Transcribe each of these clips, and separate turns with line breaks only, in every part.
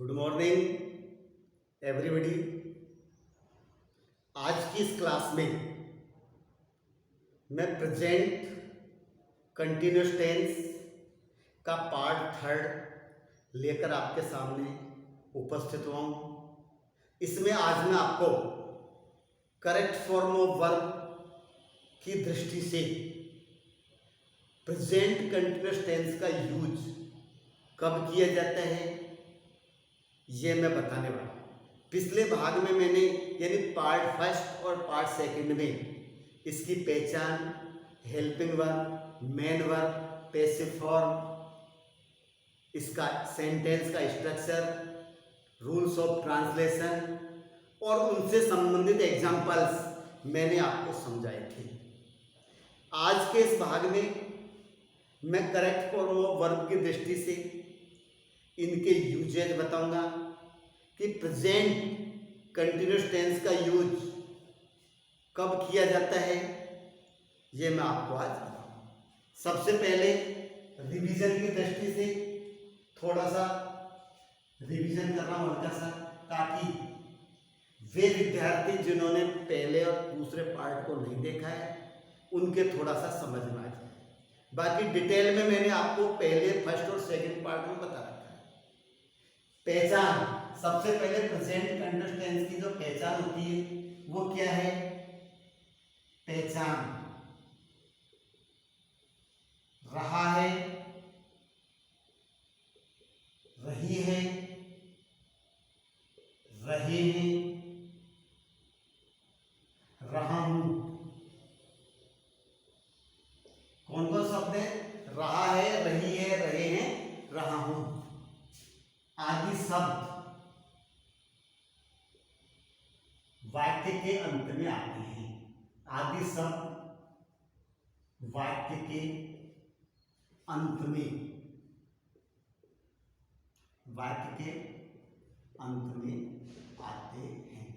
Good morning everybody. आज की इस क्लास में मैं प्रेजेंट कंटिन्यूस टेंस का पार्ट थर्ड लेकर आपके सामने उपस्थित हुआ हूँ। इसमें आज मैं आपको करेक्ट फॉर्म ऑफ वर्ब की दृष्टि से प्रेजेंट कंटिन्यूस टेंस का यूज कब किया जाता है ये मैं बताने वाला हूँ। पिछले भाग में मैंने यानी पार्ट फर्स्ट और पार्ट सेकंड में इसकी पहचान, helping verb, main verb, passive form, इसका सेंटेंस का स्ट्रक्चर, रूल्स ऑफ ट्रांसलेशन और उनसे संबंधित एग्जांपल्स मैंने आपको समझाए थे। आज के इस भाग में मैं करेक्ट फॉर्म ऑफ वर्ब की दृष्टि से इनके यूजेज बताऊंगा कि प्रेजेंट कंटिन्यूस टेंस का यूज कब किया जाता है ये मैं आपको आज बताऊंगा। सबसे पहले रिवीजन की दृष्टि से थोड़ा सा रिवीजन कर रहा हूँ हल्का सा, ताकि वे विद्यार्थी जिन्होंने पहले और दूसरे पार्ट को नहीं देखा है उनके थोड़ा सा समझ में आ जाए। बाकी डिटेल में मैंने आपको पहले फर्स्ट और सेकंड पार्ट में बता रखा है। पहचान, सबसे पहले प्रेजेंट कंटिन्यूस टेंस की जो पहचान होती है वो क्या है? पहचान रहा है, रही है, रहे हैं, रहा हूं। कौन कौन शब्द है? रहा है, रही है, रहे हैं, रहा हूं आदि शब्द वाक्य के अंत में आते हैं। आदि शब्द वाक्य के अंत में, वाक्य के अंत में आते हैं।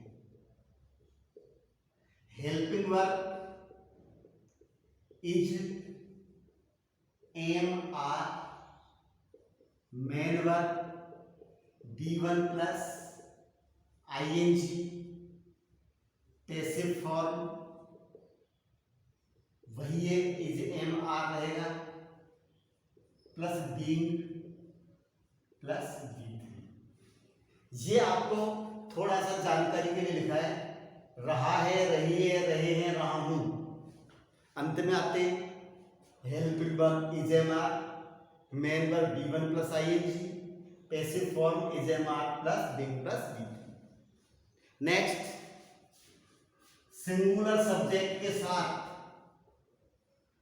Helping verb is, am are, main verb B1 plus ING, passive form वही है, इज एम आर रहेगा प्लस बीइंग प्लस B3। ये आपको थोड़ा सा जानकारी के लिए लिखा है। रहा है, रही है, रहे हैं, रहा हूं अंत में आते हैं। Helping verb is am are, main verb B1 plus ING, passive form is am are plus being plus B3। Next, singular subject के साथ,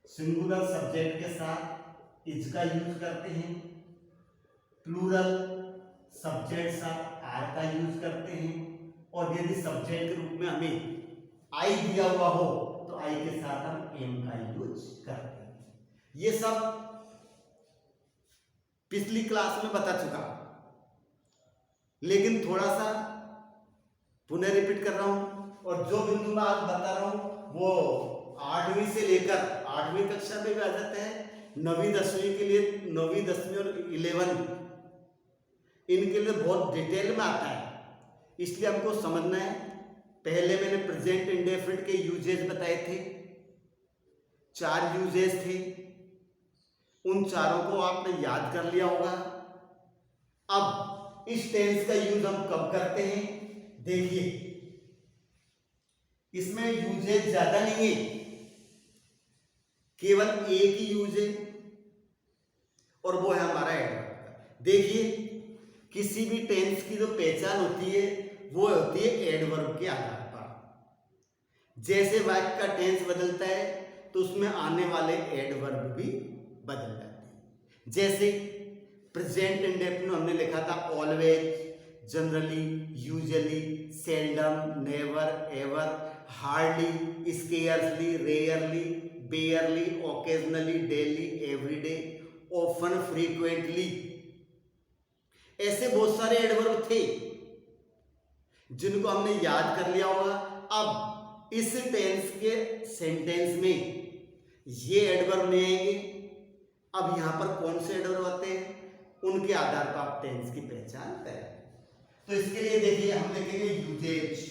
सिंगुलर सब्जेक्ट के साथ इज का यूज करते हैं। प्लूरल सब्जेक्ट साथ आर का यूज करते हैं। और यदि सब्जेक्ट के रूप में हमें आई दिया हुआ हो तो आई के साथ हम एम का यूज करते हैं। ये सब पिछली क्लास में बता चुका, लेकिन थोड़ा सा पुनः रिपीट कर रहा हूं। और जो बिंदु मैं आज बता रहा हूं वो 8वीं से लेकर 8वीं कक्षा में भी आ जाते हैं। 9वीं 10वीं के लिए, 9वीं 10वीं और 11 इनके लिए बहुत डिटेल में आता है, इसलिए हमको समझना है। पहले मैंने प्रेजेंट इंडेफिनिट के यूजेस बताए थे, 4 यूजेस थे, उन चारों को आपने याद कर लिया होगा। अब इस टेंस का यूज हम कब करते हैं देखिए। इसमें यूजेज ज्यादा नहीं है, केवल एक ही यूज है और वो है हमारा एडवर्ब। देखिए, किसी भी टेंस की जो पहचान होती है वो होती है एडवर्ब के आधार पर। जैसे वाक्य का टेंस बदलता है तो उसमें आने वाले एडवर्ब भी बदल जाते हैं। जैसे प्रेजेंट इंडेफिनिट हमने लिखा था always, generally, usually, seldom, never, ever, hardly, scarcely, rarely, बेयरली, occasionally, daily, everyday, often, frequently. ऐसे बहुत सारे एडवर्ब थे जिनको हमने याद कर लिया होगा। अब इस टेंस के सेंटेंस में ये एडवर्ब नहीं आएंगे। अब यहां पर कौन से एडवर्ब आते हैं उनके आधार पर आप टेंस की पहचान करें। तो इसके लिए देखिए हम लिखेंगे यूजेज।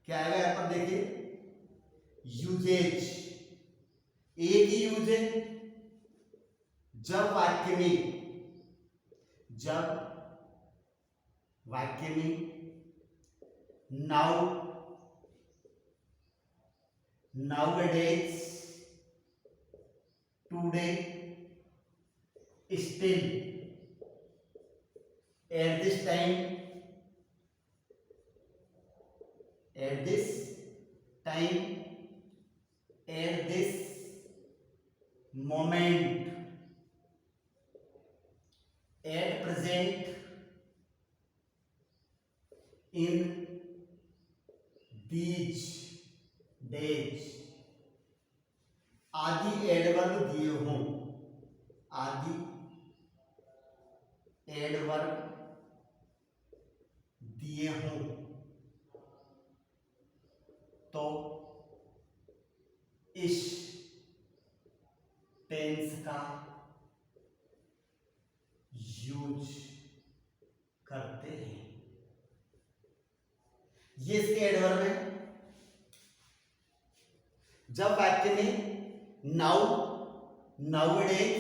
क्या आएगा यहां पर देखिए, यूजेज। एक ही यूज है जब वाक्य में now, nowadays, today, still, at this time, at this time, at this moment, at present, in these days, आदि एडवर्ब दिए हों, आदि एडवर्ब दिए हों तो इस टेंस का यूज करते हैं। ये इसके एडवर्ब है। जब वाक्य में now, nowadays,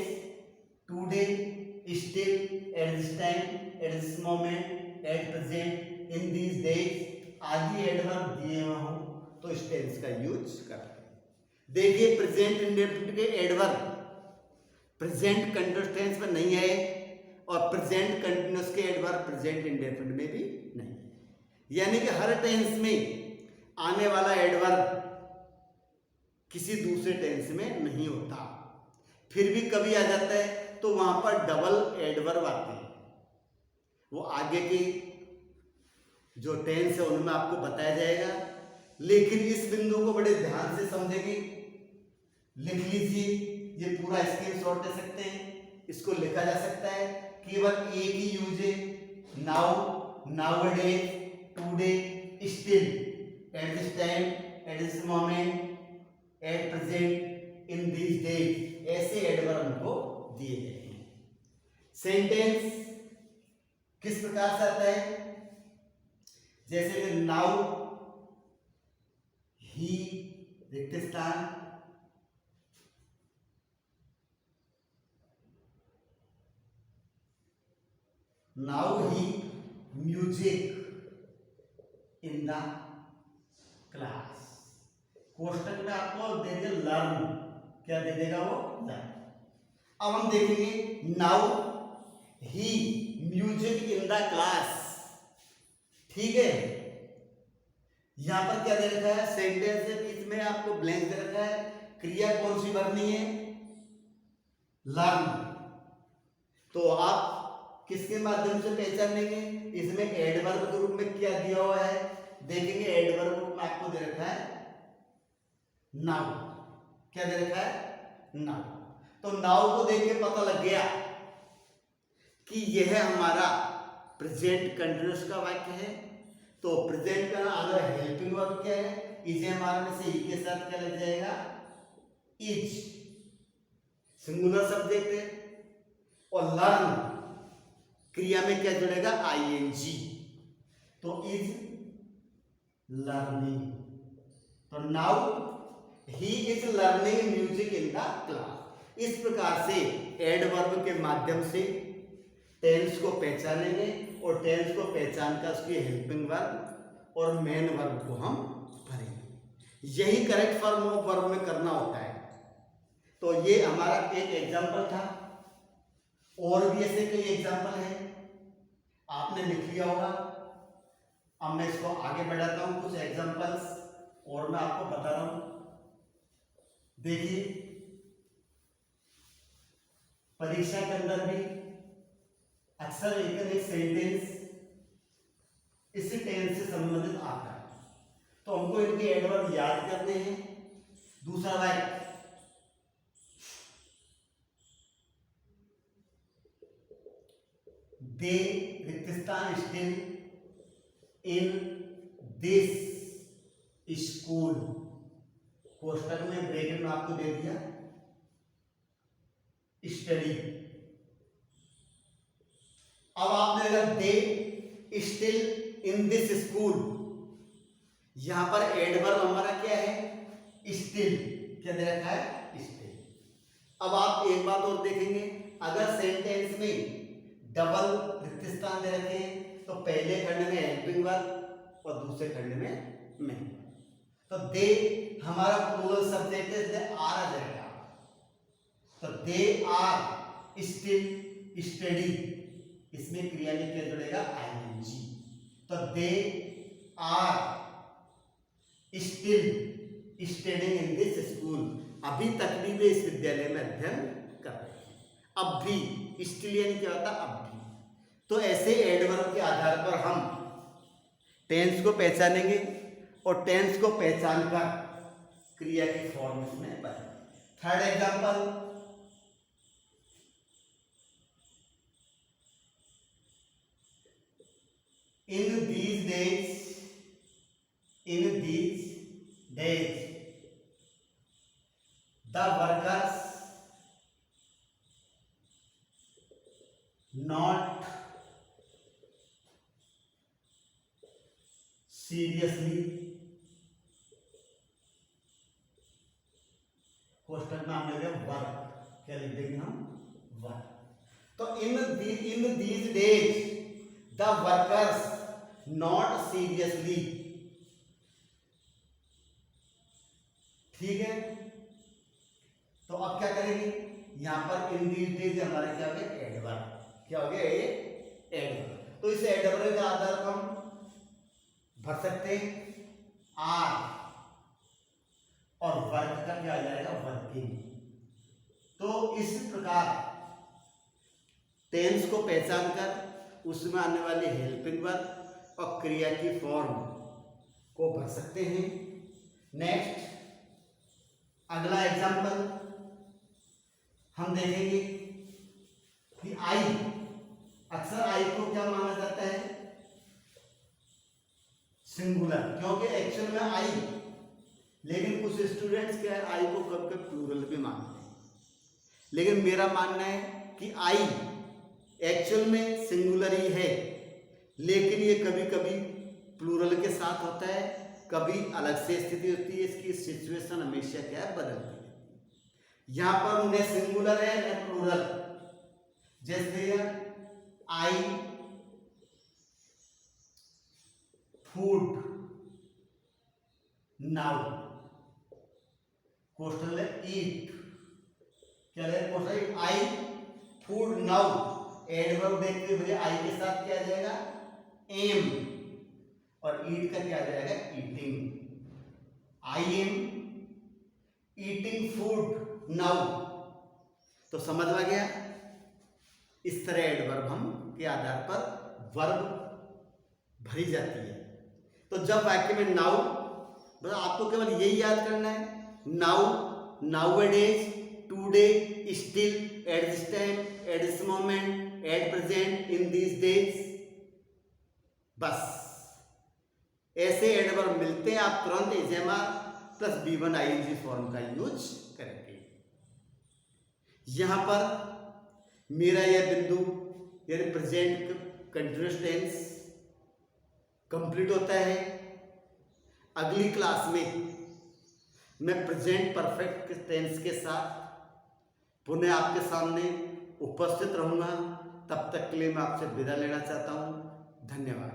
today, still, at this time, at this moment, at present, in these days आदि एडवर्ब दिए हों तो इस टेंस का यूज करते हैं। देखिए प्रेजेंट इंडेफिनिट के एडवर्ब प्रेजेंट कंटीन्यूअस टेंस में नहीं है और प्रेजेंट कंटीन्यूअस के एडवर्ब प्रेजेंट इंडेफिनिट में भी नहीं है। यानी कि हर टेंस में आने वाला एडवर्ब किसी दूसरे टेंस में नहीं होता, फिर भी कभी आ जाता है तो वहां पर डबल एडवर्ब आते हैं। वो आगे की जो टेंस है उनमें आपको बताया जाएगा, लेकिन इस बिंदु को बड़े ध्यान से समझेंगे। लिख लीजिए, ये पूरा स्क्रीनशॉट ले सकते हैं, इसको लिखा जा सकता है। केवल एक ही यूज है, now, nowadays, today, still, at this time, at this moment, at present, in these days, ऐसे एडवर्ब हमको दिए गए हैं। सेंटेंस किस प्रकार से आता है, जैसे कि नाउ ही रिक्त स्थान, now he music in the class. कोष्टक में आपको दे दे लर्न, क्या दे देगा वो, लर्न। अब हम देखेंगे now he music in the class, ठीक है। यहां पर क्या दे रखा है, सेंटेंस है, बीच में आपको ब्लैंक दे रखा है, क्रिया कौन सी भरनी है, लर्न। तो आप किसके माध्यम से पहचानेंगे, इसमें एडवर्ब के रूप में क्या दिया हुआ है, देखेंगे। एडवर्ब रूप में आपको दे रखा है नाउ, क्या दे रखा है, नाउ। तो नाउ को देख के पता लग गया कि यह हमारा प्रेजेंट कंटीन्यूअस का वाक्य है। तो प्रेजेंट का अगर हेल्पिंग वर्ब क्या है, इसे हमारे में से ही के साथ क्या लग जाएगा, इज, सिंगुलर सब्जेक्ट है। और लर्न क्रिया में क्या जुड़ेगा, आईएनजी, तो इज लर्निंग। तो now he is learning music in the class. इस प्रकार से एडवर्ब के माध्यम से टेंस को पहचानेंगे और टेंस को पहचान कर उसकी हेल्पिंग वर्ब और मेन वर्ब को हम भरेंगे। यही करेक्ट फॉर्म ऑफ वर्ब में करना होता है। तो ये हमारा एक एग्जाम्पल था, और भी ऐसे कई एग्जाम्पल हैं, आपने लिख लिया होगा। अब मैं इसको आगे बढ़ाता हूं, कुछ एग्जाम्पल्स और मैं आपको बता रहा हूं। देखिए परीक्षा के अंदर भी अक्सर एक सेंटेंस इसी टेंस से संबंधित आता है, तो हमको इनके एडवर्ब याद करने हैं। दूसरा वाक्य, दे रिक्त स्थान स्टिल इन दिस स्कूल, कोष्टक में ब्रैकेट में आपको दे दिया स्टडी। अब आपने अगर they still in this school, यहां पर एडवर्ब हमारा क्या है, स्टिल, क्या दे रखा है, स्टिल। अब आप एक बात और देखेंगे, अगर सेंटेंस में डबल रिक्त स्थान दे रखे हैं तो पहले खंड में हेल्पिंग वर्ब और दूसरे खंड में मैं, तो दे हमारा प्लूरल सब्जेक्ट है इसलिए आर आ जाएगा। तो दे आर स्टिल स्टडी, इसमें क्रिया में क्या जुड़ेगा, आईएनजी। तो they are still studying in this school, अभी तक भी वे इस विद्यालय में अध्ययन कर रहे हैं। अब भी, स्टिल यानी क्या होता है, अब भी। तो ऐसे एडवर्ब के आधार पर हम टेंस को पहचानेंगे और टेंस को पहचान कर क्रिया की फॉर्म में बनाएंगे। Third example, in these days the workers not seriously, question में हम लेंगे वर्क, क्या लिख देंगे हम, वर्क। तो in these days the workers not seriously, ठीक है। तो अब क्या करेंगे, यहां पर इन दीज डेज हमारा क्या हो गया, एडवर्ब, क्या हो गया, ये एडवर्ब। तो इस एडवर्ब के आधार पर हम भर सकते हैं आर, और वर्क का क्या आ जाएगा, वर्किंग। तो इस प्रकार टेंस को पहचान कर उसमें आने वाली हेल्पिंग वर्ब और क्रिया की फॉर्म को भर सकते हैं। नेक्स्ट, अगला एग्जांपल हम देखेंगे कि आई, अक्सर आई को क्या माना जाता है, सिंगुलर, क्योंकि एक्चुअल में आई, लेकिन कुछ स्टूडेंट्स क्या है, आई को कब कब प्लूरल भी मानते हैं। लेकिन मेरा मानना है कि आई एक्चुअल में सिंगुलर ही है, लेकिन ये कभी कभी प्लूरल के साथ होता है, कभी अलग से स्थिति होती है, इसकी सिचुएशन हमेशा क्या है, बदलती है। यहां पर उन्हें सिंगुलर है या प्लूरल, जैसे आई फूड नाउ, क्वेश्चन है ईट, क्या है question, I food now, adverb देखते हुए आई के साथ क्या आ जाएगा, एम, और ईट का क्या आ जाएगा, eating. I am eating food now. तो समझ आ गया, इस तरह एडवर्ब हम के आधार पर वर्ब भरी जाती है। तो जब वाक्य में नाउ, बस आपको केवल यही याद करना है, now, nowadays, today, still, at this time, at this moment, at present, in these days, बस ऐसे एडवर्ब मिलते हैं, आप तुरंत इजेमार प्लस B1 ING फॉर्म का यूज करेंगे। यहां पर मेरा यह बिंदु यानी प्रेजेंट कंटिन्यूअस टेंस कंप्लीट होता है। अगली क्लास में मैं प्रेजेंट परफेक्ट टेंस के साथ पुनः आपके सामने उपस्थित रहूंगा। तब तक के लिए मैं आपसे विदा लेना चाहता हूं। धन्यवाद।